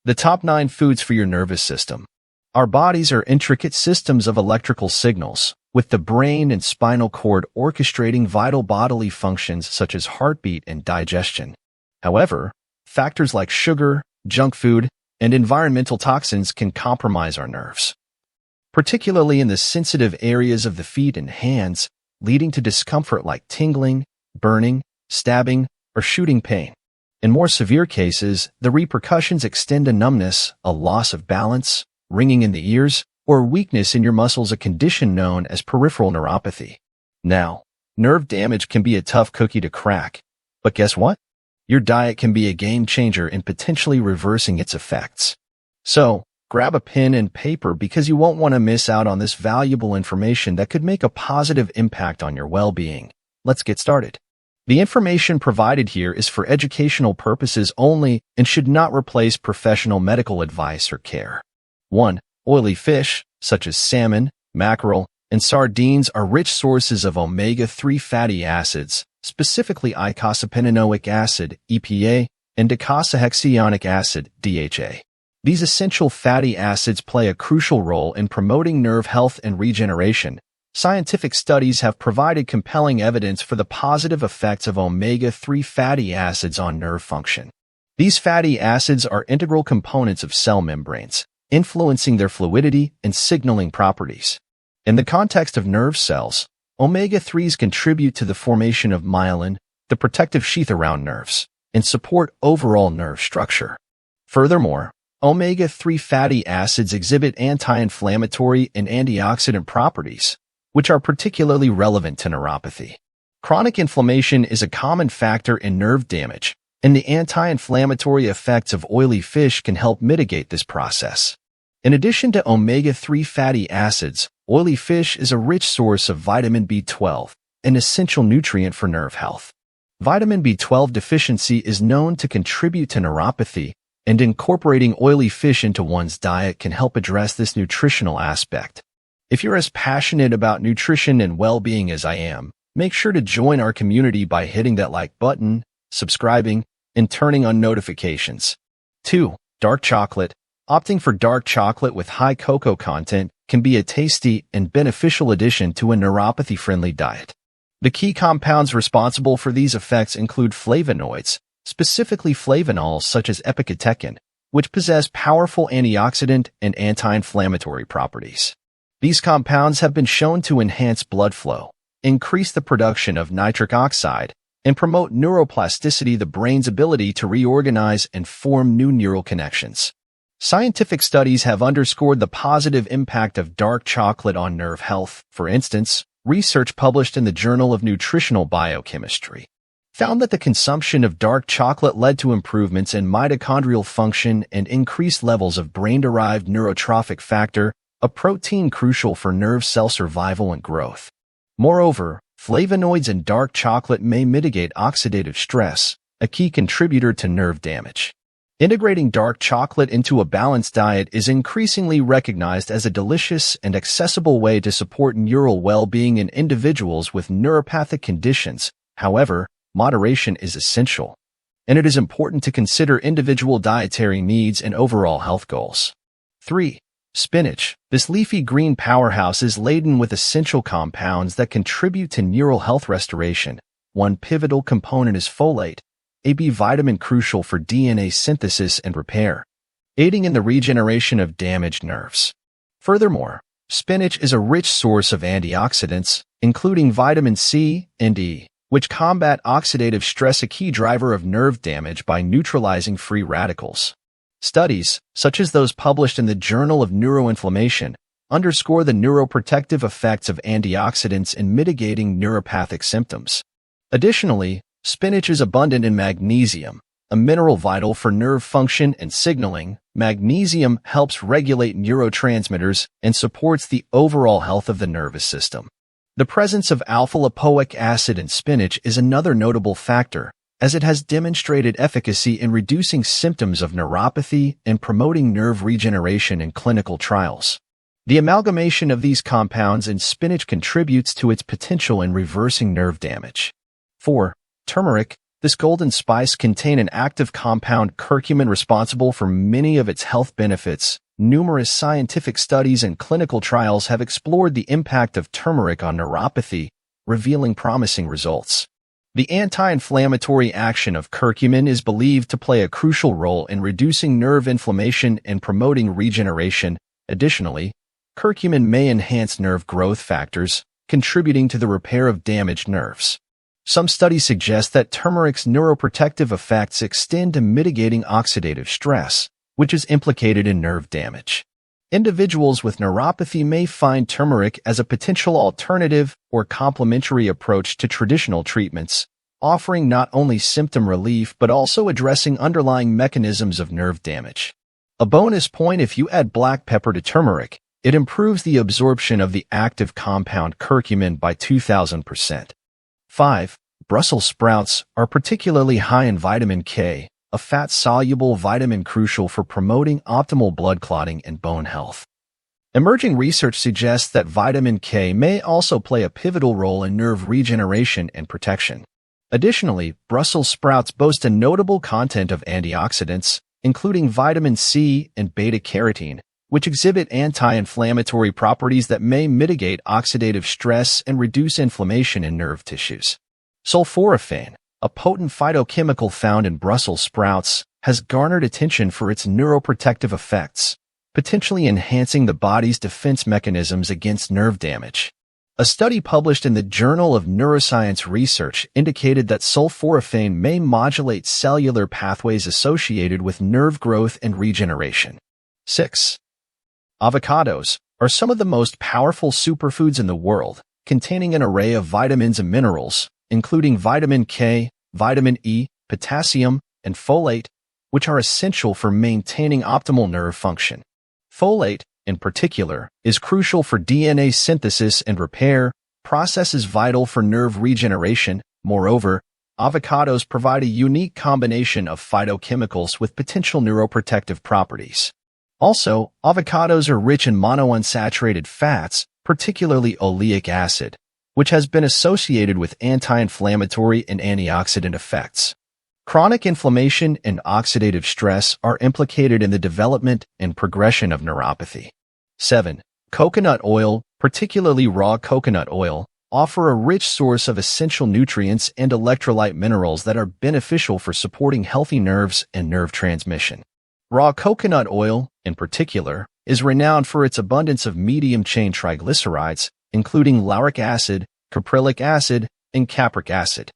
The top 9 foods for your nervous system. Our bodies are intricate systems of electrical signals, with the brain and spinal cord orchestrating vital bodily functions such as heartbeat and digestion. However, factors like sugar, junk food, and environmental toxins can compromise our nerves, particularly in the sensitive areas of the feet and hands, leading to discomfort like tingling, burning, stabbing, or shooting pain. In more severe cases, the repercussions extend to numbness, a loss of balance, ringing in the ears, or weakness in your muscles, a condition known as peripheral neuropathy. Now, nerve damage can be a tough cookie to crack, but guess what? Your diet can be a game changer in potentially reversing its effects. So, grab a pen and paper because you won't want to miss out on this valuable information that could make a positive impact on your well-being. Let's get started. The information provided here is for educational purposes only and should not replace professional medical advice or care. 1. Oily fish, such as salmon, mackerel, and sardines, are rich sources of omega-3 fatty acids, specifically eicosapentaenoic acid, EPA, and docosahexaenoic acid, DHA. These essential fatty acids play a crucial role in promoting nerve health and regeneration. Scientific studies have provided compelling evidence for the positive effects of omega-3 fatty acids on nerve function. These fatty acids are integral components of cell membranes, influencing their fluidity and signaling properties. In the context of nerve cells, omega-3s contribute to the formation of myelin, the protective sheath around nerves, and support overall nerve structure. Furthermore, omega-3 fatty acids exhibit anti-inflammatory and antioxidant properties, which are particularly relevant to neuropathy. Chronic inflammation is a common factor in nerve damage, and the anti-inflammatory effects of oily fish can help mitigate this process. In addition to omega-3 fatty acids, oily fish is a rich source of vitamin B12, an essential nutrient for nerve health. Vitamin B12 deficiency is known to contribute to neuropathy, and incorporating oily fish into one's diet can help address this nutritional aspect. If you're as passionate about nutrition and well-being as I am, make sure to join our community by hitting that like button, subscribing, and turning on notifications. 2. Dark chocolate. Opting for dark chocolate with high cocoa content can be a tasty and beneficial addition to a neuropathy-friendly diet. The key compounds responsible for these effects include flavonoids, specifically flavonols such as epicatechin, which possess powerful antioxidant and anti-inflammatory properties. These compounds have been shown to enhance blood flow, increase the production of nitric oxide, and promote neuroplasticity, the brain's ability to reorganize and form new neural connections. Scientific studies have underscored the positive impact of dark chocolate on nerve health. For instance, research published in the Journal of Nutritional Biochemistry found that the consumption of dark chocolate led to improvements in mitochondrial function and increased levels of brain-derived neurotrophic factor, a protein crucial for nerve cell survival and growth. Moreover, flavonoids in dark chocolate may mitigate oxidative stress, a key contributor to nerve damage. Integrating dark chocolate into a balanced diet is increasingly recognized as a delicious and accessible way to support neural well-being in individuals with neuropathic conditions. However, moderation is essential, and it is important to consider individual dietary needs and overall health goals. 3. Spinach. This leafy green powerhouse is laden with essential compounds that contribute to neural health restoration. One pivotal component is folate, a B vitamin crucial for DNA synthesis and repair, aiding in the regeneration of damaged nerves. Furthermore, spinach is a rich source of antioxidants, including vitamin C and E, which combat oxidative stress, a key driver of nerve damage by neutralizing free radicals. Studies, such as those published in the Journal of Neuroinflammation, underscore the neuroprotective effects of antioxidants in mitigating neuropathic symptoms. Additionally, spinach is abundant in magnesium, a mineral vital for nerve function and signaling. Magnesium helps regulate neurotransmitters and supports the overall health of the nervous system. The presence of alpha-lipoic acid in spinach is another notable factor, as it has demonstrated efficacy in reducing symptoms of neuropathy and promoting nerve regeneration in clinical trials. The amalgamation of these compounds in spinach contributes to its potential in reversing nerve damage. 4. Turmeric. This golden spice contains an active compound curcumin responsible for many of its health benefits. Numerous scientific studies and clinical trials have explored the impact of turmeric on neuropathy, revealing promising results. The anti-inflammatory action of curcumin is believed to play a crucial role in reducing nerve inflammation and promoting regeneration. Additionally, curcumin may enhance nerve growth factors, contributing to the repair of damaged nerves. Some studies suggest that turmeric's neuroprotective effects extend to mitigating oxidative stress, which is implicated in nerve damage. Individuals with neuropathy may find turmeric as a potential alternative or complementary approach to traditional treatments, offering not only symptom relief but also addressing underlying mechanisms of nerve damage. A bonus point: if you add black pepper to turmeric, it improves the absorption of the active compound curcumin by 2,000%. 5. Brussels sprouts are particularly high in vitamin K, a fat-soluble vitamin crucial for promoting optimal blood clotting and bone health. Emerging research suggests that vitamin K may also play a pivotal role in nerve regeneration and protection. Additionally, Brussels sprouts boast a notable content of antioxidants, including vitamin C and beta-carotene, which exhibit anti-inflammatory properties that may mitigate oxidative stress and reduce inflammation in nerve tissues. Sulforaphane, a potent phytochemical found in Brussels sprouts, has garnered attention for its neuroprotective effects, potentially enhancing the body's defense mechanisms against nerve damage. A study published in the Journal of Neuroscience Research indicated that sulforaphane may modulate cellular pathways associated with nerve growth and regeneration. 6. Avocados are some of the most powerful superfoods in the world, containing an array of vitamins and minerals, including vitamin K, vitamin E, potassium, and folate, which are essential for maintaining optimal nerve function. Folate, in particular, is crucial for DNA synthesis and repair, processes vital for nerve regeneration. Moreover, avocados provide a unique combination of phytochemicals with potential neuroprotective properties. Also, avocados are rich in monounsaturated fats, particularly oleic acid, which has been associated with anti-inflammatory and antioxidant effects. Chronic inflammation and oxidative stress are implicated in the development and progression of neuropathy. 7. Coconut oil, particularly raw coconut oil, offer a rich source of essential nutrients and electrolyte minerals that are beneficial for supporting healthy nerves and nerve transmission. Raw coconut oil, in particular, is renowned for its abundance of medium-chain triglycerides, including lauric acid, caprylic acid, and capric acid.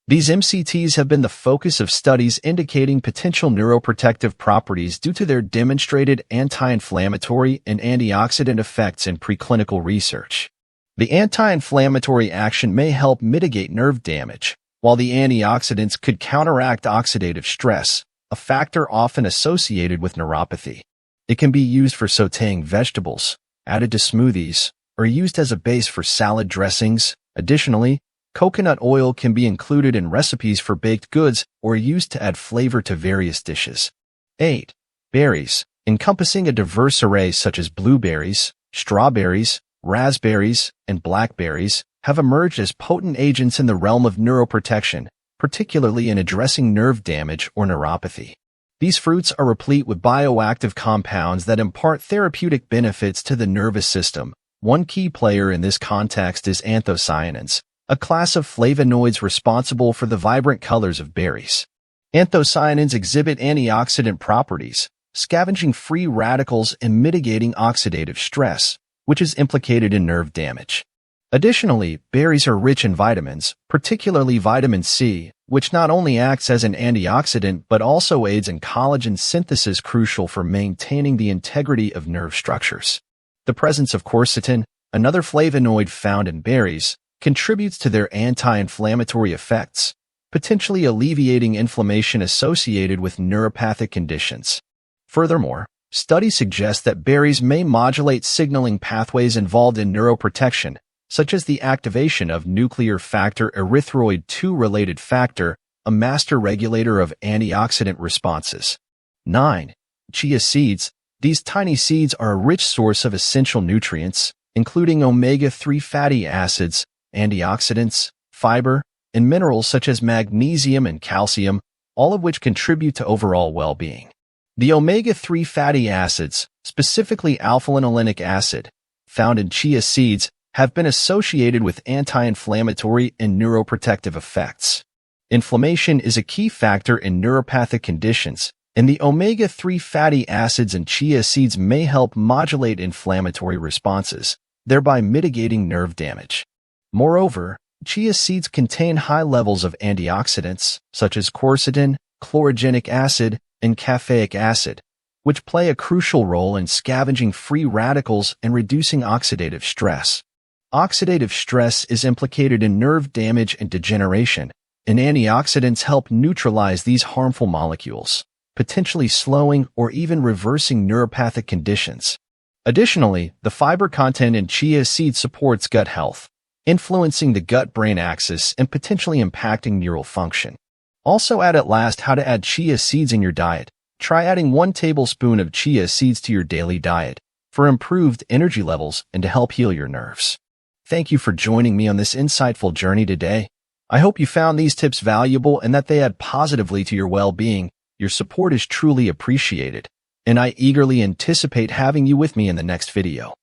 These MCTs have been the focus of studies indicating potential neuroprotective properties due to their demonstrated anti-inflammatory and antioxidant effects in preclinical research. The anti-inflammatory action may help mitigate nerve damage, while the antioxidants could counteract oxidative stress, a factor often associated with neuropathy. It can be used for sautéing vegetables, added to smoothies, or used as a base for salad dressings. Additionally, coconut oil can be included in recipes for baked goods or used to add flavor to various dishes. 8. Berries, encompassing a diverse array such as blueberries, strawberries, raspberries, and blackberries, have emerged as potent agents in the realm of neuroprotection, particularly in addressing nerve damage or neuropathy. These fruits are replete with bioactive compounds that impart therapeutic benefits to the nervous system. One key player in this context is anthocyanins, a class of flavonoids responsible for the vibrant colors of berries. Anthocyanins exhibit antioxidant properties, scavenging free radicals and mitigating oxidative stress, which is implicated in nerve damage. Additionally, berries are rich in vitamins, particularly vitamin C, which not only acts as an antioxidant but also aids in collagen synthesis, crucial for maintaining the integrity of nerve structures. The presence of quercetin, another flavonoid found in berries, contributes to their anti-inflammatory effects, potentially alleviating inflammation associated with neuropathic conditions. Furthermore, studies suggest that berries may modulate signaling pathways involved in neuroprotection, such as the activation of nuclear factor erythroid 2-related factor, a master regulator of antioxidant responses. 9. Chia seeds. These tiny seeds are a rich source of essential nutrients, including omega-3 fatty acids, antioxidants, fiber, and minerals such as magnesium and calcium, all of which contribute to overall well-being. The omega-3 fatty acids, specifically alpha-linolenic acid, found in chia seeds, have been associated with anti-inflammatory and neuroprotective effects. Inflammation is a key factor in neuropathic conditions, and the omega-3 fatty acids in chia seeds may help modulate inflammatory responses, thereby mitigating nerve damage. Moreover, chia seeds contain high levels of antioxidants, such as quercetin, chlorogenic acid, and caffeic acid, which play a crucial role in scavenging free radicals and reducing oxidative stress. Oxidative stress is implicated in nerve damage and degeneration, and antioxidants help neutralize these harmful molecules, potentially slowing or even reversing neuropathic conditions. Additionally, the fiber content in chia seeds supports gut health, influencing the gut-brain axis and potentially impacting neural function. Also at last, how to add chia seeds in your diet. Try adding 1 tablespoon of chia seeds to your daily diet for improved energy levels and to help heal your nerves. Thank you for joining me on this insightful journey today. I hope you found these tips valuable and that they add positively to your well-being. Your support is truly appreciated, and I eagerly anticipate having you with me in the next video.